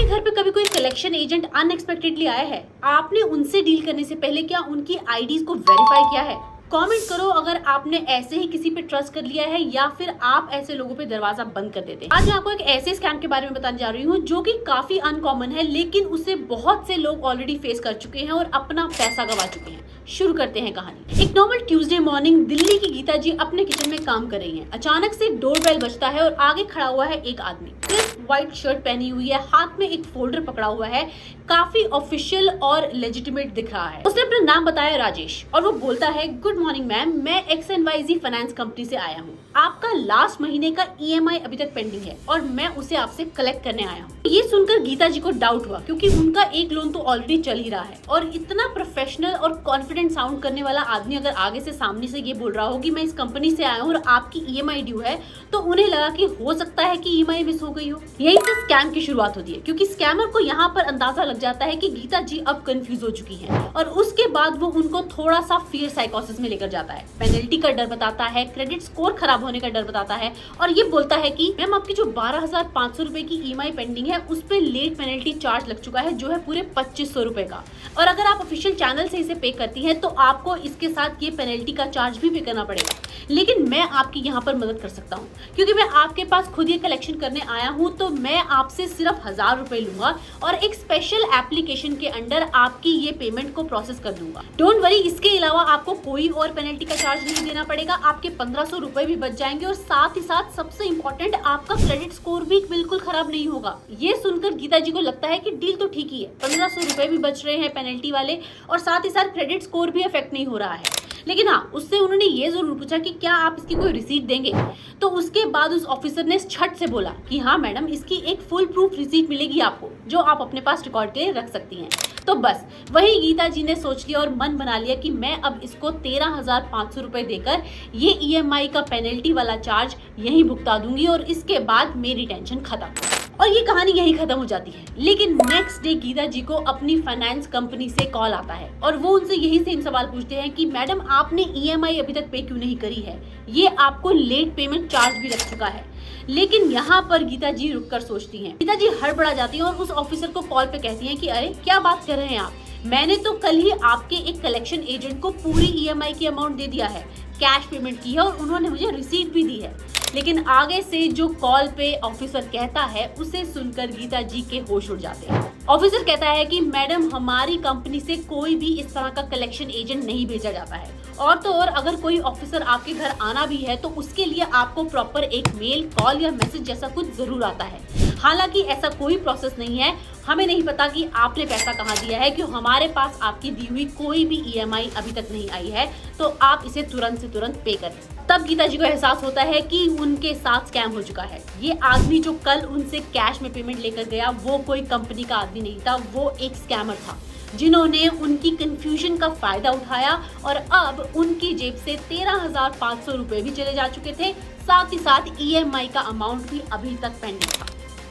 आपके घर पे कभी कोई कलेक्शन एजेंट अनएक्सपेक्टेडली आया है? आपने उनसे डील करने से पहले क्या उनकी आईडीज को वेरीफाई किया है? कमेंट करो अगर आपने ऐसे ही किसी पे ट्रस्ट कर लिया है या फिर आप ऐसे लोगों पे दरवाजा बंद कर देते हैं। आज मैं आपको एक ऐसे स्कैम के बारे में बताने जा रही हूँ जो कि काफी अनकॉमन है, लेकिन उसे बहुत से लोग ऑलरेडी फेस कर चुके हैं और अपना पैसा गवा चुके हैं। शुरू करते हैं कहानी। एक नॉर्मल ट्यूसडे मॉर्निंग दिल्ली की गीता जी अपने किचन में काम कर रही हैं। अचानक से डोरबेल बजता है और आगे खड़ा हुआ है एक आदमी। क्रिस्प व्हाइट शर्ट पहनी हुई है, हाथ में एक फोल्डर पकड़ा हुआ है, काफी ऑफिशियल और लेजिटिमेट दिख रहा है। उसने अपना नाम बताया राजेश और वो बोलता है, गुड मॉर्निंग मैम, मैं XNYZ फाइनेंस कंपनी से आया हूँ। आपका लास्ट महीने का EMI अभी तक पेंडिंग है और मैं उसे आपसे कलेक्ट करने आया हूँ। ये सुनकर गीता जी को डाउट हुआ क्योंकि उनका एक लोन तो ऑलरेडी चल ही रहा है और इतना प्रोफेशनल और कॉन्फिडेंट साउंड करने वाला आदमी अगर आगे से सामने से ये बोल रहा हो कि मैं इस कंपनी से आया हूँ और आपकी EMI ड्यू है, तो उन्हें लगा कि हो सकता है कि EMI मिस हो गई हो। यही से स्कैम की शुरुआत होती है क्योंकि स्कैमर को यहाँ पर अंदाजा लग जाता है कि गीता जी अब कंफ्यूज हो चुकी हैं और उसके बाद वो उनको थोड़ा सा फियर साइकोसिस में लेकर जाता है। पेनल्टी का डर बताता है, क्रेडिट स्कोर खराब होने का डर बताता है और ये बोलता है कि मैम आपकी जो 12,500 रुपए की EMI पेंडिंग है उस पे लेट पेनल्टी चार्ज लग चुका है जो है पूरे 2,500 रुपए का, और अगर आप ऑफिशियल चैनल से इसे पे करती हैं तो आपको इसके साथ ये पेनल्टी का चार्ज भी पे करना पड़ेगा। लेकिन मैं आपकी यहाँ पर मदद कर सकता हूँ क्योंकि मैं आपके पास खुद ये कलेक्शन करने आया हूँ, तो मैं आपसे सिर्फ 1,000 रुपए लूंगा और एक स्पेशल एप्लीकेशन के अंडर आपकी ये पेमेंट को प्रोसेस कर दूंगा। डोंट वरी, इसके अलावा आपको कोई और पेनल्टी का चार्ज नहीं देना पड़ेगा। आपके 1,500 रुपए भी बच जाएंगे और साथ ही साथ सबसे इम्पोर्टेंट, आपका क्रेडिट स्कोर भी बिल्कुल खराब नहीं होगा। ये सुनकर गीता जी को लगता है कि डील तो ठीक ही है, 1,500 रुपए भी बच रहे हैं पेनल्टी वाले और साथ ही साथ क्रेडिट स्कोर भी अफेक्ट नहीं हो रहा है। लेकिन हाँ, उससे उन्होंने ये जरूर पूछा कि क्या आप इसकी कोई रिसीट देंगे। तो उसके बाद उस ऑफिसर ने छट से बोला कि हाँ मैडम, इसकी एक फुल प्रूफ रिसीट मिलेगी आपको जो आप अपने पास रिकॉर्ड के लिए रख सकती हैं। तो बस वही गीता जी ने सोच लिया और मन बना लिया कि मैं अब इसको 13,500 रुपए देकर ये EMI का पेनल्टी वाला चार्ज यहीं भुगता दूंगी और इसके बाद मेरी टेंशन खत्म। और ये कहानी यही खत्म हो जाती है। लेकिन नेक्स्ट डे गीता जी को अपनी फाइनेंस कंपनी से कॉल आता है और वो उनसे यही सेम सवाल पूछते हैं कि मैडम आपने EMI अभी तक पे क्यों नहीं करी है, ये आपको लेट पेमेंट चार्ज भी लग चुका है। लेकिन यहाँ पर गीता जी रुककर सोचती हैं। गीता जी हड़बड़ा जाती हैं और उस ऑफिसर को कॉल पे कहती हैं कि अरे क्या बात कर रहे हैं आप, मैंने तो कल ही आपके एक कलेक्शन एजेंट को पूरी EMI की अमाउंट दे दिया है, कैश पेमेंट की है और उन्होंने मुझे रिसीट भी दी है। लेकिन आगे से जो कॉल पे ऑफिसर कहता है उसे सुनकर गीता जी के होश उड़ जाते हैं। ऑफिसर कहता है कि मैडम, हमारी कंपनी से कोई भी इस तरह का कलेक्शन एजेंट नहीं भेजा जाता है और तो और अगर कोई ऑफिसर आपके घर आना भी है तो उसके लिए आपको प्रॉपर एक मेल, कॉल या मैसेज जैसा कुछ जरूर आता है। हालांकि ऐसा कोई प्रोसेस नहीं है, हमें नहीं पता कि आपने पैसा कहाँ दिया है, क्यों हमारे पास आपकी दी हुई कोई भी EMI अभी तक नहीं आई है, तो आप इसे तुरंत से तुरंत पे करें। तब गीता जी को एहसास होता है कि उनके साथ स्कैम हो चुका है। ये आदमी जो कल उनसे कैश में पेमेंट लेकर गया वो कोई कंपनी का आदमी नहीं था, वो एक स्कैमर था जिन्होंने उनकी कंफ्यूजन का फायदा उठाया और अब उनकी जेब से 13,500 रुपए भी चले जा चुके थे, साथ ही साथ EMI का अमाउंट भी अभी तक पेंडिंग था।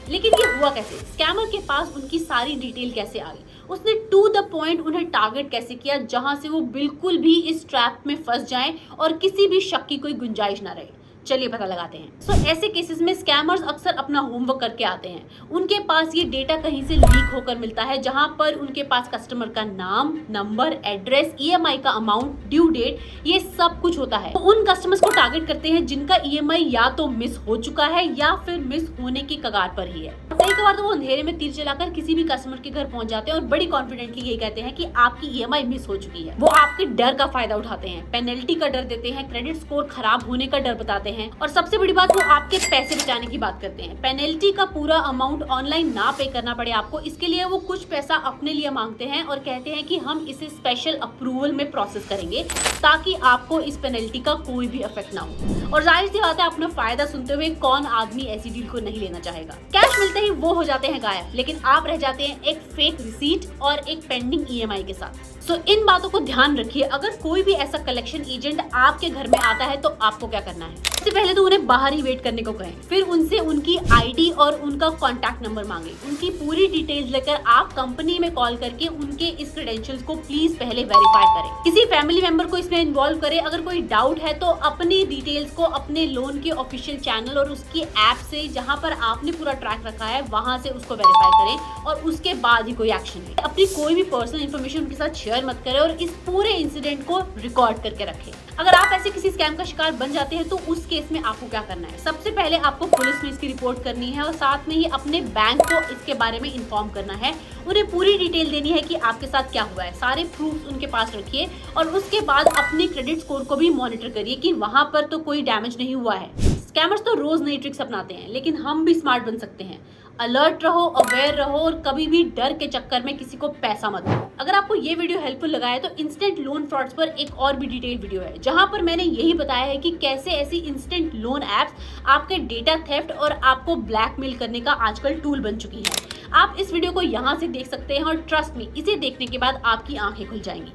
लेकिन ये हुआ कैसे? स्कैमर के पास उनकी सारी डिटेल कैसे आ गई? उसने टू द पॉइंट उन्हें टारगेट कैसे किया जहां से वो बिल्कुल भी इस ट्रैप में फंस जाएं और किसी भी शक की कोई गुंजाइश ना रहे। चलिए पता लगाते हैं। ऐसे केसेस में स्कैमर्स अक्सर अपना होमवर्क करके आते हैं। उनके पास ये डेटा कहीं से लीक होकर मिलता है जहां पर उनके पास कस्टमर का नाम, नंबर, एड्रेस, EMI का अमाउंट, ड्यू डेट, ये सब कुछ होता है। तो उन कस्टमर्स को टारगेट करते हैं जिनका EMI या तो मिस हो चुका है या फिर मिस होने की कगार पर ही है। कई बार तो वो अंधेरे में तीर चलाकर किसी भी कस्टमर के घर पहुंच जाते हैं और बड़ी कॉन्फिडेंटली ये कहते हैं कि आपकी EMI मिस हो चुकी है। वो आपके डर का फायदा उठाते हैं, पेनल्टी का डर देते हैं, क्रेडिट स्कोर खराब होने का डर बताते हैं और सबसे बड़ी बात, वो आपके पैसे बचाने की बात करते हैं। पेनल्टी का पूरा अमाउंट ऑनलाइन ना पे करना पड़े आपको, इसके लिए वो कुछ पैसा अपने लिए मांगते हैं और कहते हैं कि हम इसे स्पेशल अप्रूवल में प्रोसेस करेंगे ताकि आपको इस पेनल्टी का कोई भी इफेक्ट ना हो। और जाहिर सी बात है, अपना फायदा सुनते हुए कौन आदमी ऐसी डील को नहीं लेना चाहेगा। कैश मिलते ही वो हो जाते हैं गायब, लेकिन आप रह जाते हैं एक फेक रिसीट और एक पेंडिंग EMI के साथ। सो इन बातों को ध्यान रखिए। अगर कोई भी ऐसा कलेक्शन एजेंट आपके घर में आता है तो आपको क्या करना है, सबसे पहले तो उन्हें बाहर ही वेट करने को कहें, फिर उनसे उनकी आईडी और उनका कॉन्टैक्ट नंबर मांगे, उनकी पूरी डिटेल्स लेकर आप कंपनी में कॉल करके उनके इस क्रेडेंशियल्स को प्लीज पहले वेरीफाई करें। किसी फैमिली मेंबर को इसमें इन्वॉल्व करें। अगर कोई डाउट है तो अपनी डिटेल्स को अपने लोन के ऑफिशियल चैनल और उसकी ऐप से, जहां पर आपने पूरा ट्रैक रखा है, वहां से उसको वेरीफाई करें और उसके बाद ही कोई एक्शन ले। अपनी कोई भी पर्सनल इन्फॉर्मेशन उनके साथ शेयर मत करें और इस पूरे इंसिडेंट को रिकॉर्ड करके रखें। अगर आप ऐसे किसी स्कैम का शिकार बन जाते हैं तो उस केस में आपको क्या करना है, सबसे पहले आपको पुलिस में इसकी रिपोर्ट करनी है और साथ में ही अपने बैंक को इसके बारे में इन्फॉर्म करना है। उन्हें पूरी डिटेल देनी है कि आपके साथ क्या हुआ है, सारे प्रूफ्स उनके पास रखिए और उसके बाद अपने क्रेडिट स्कोर को भी मॉनिटर करिए कि वहां पर तो कोई डैमेज नहीं हुआ है। स्कैमर्स तो रोज नई ट्रिक्स अपनाते हैं, लेकिन हम भी स्मार्ट बन सकते हैं। अलर्ट रहो, अवेयर रहो और कभी भी डर के चक्कर में किसी को पैसा मत दो। अगर आपको ये वीडियो हेल्पफुल लगा है तो इंस्टेंट लोन फ्रॉड्स पर एक और भी डिटेल वीडियो है, जहां पर मैंने यही बताया है कि कैसे ऐसी इंस्टेंट लोन एप्स आपके डेटा थेफ्ट और आपको ब्लैकमेल करने का आजकल टूल बन चुकी है। आप इस वीडियो को यहाँ से देख सकते हैं और ट्रस्ट मी, इसे देखने के बाद आपकी आंखें खुल जाएंगी।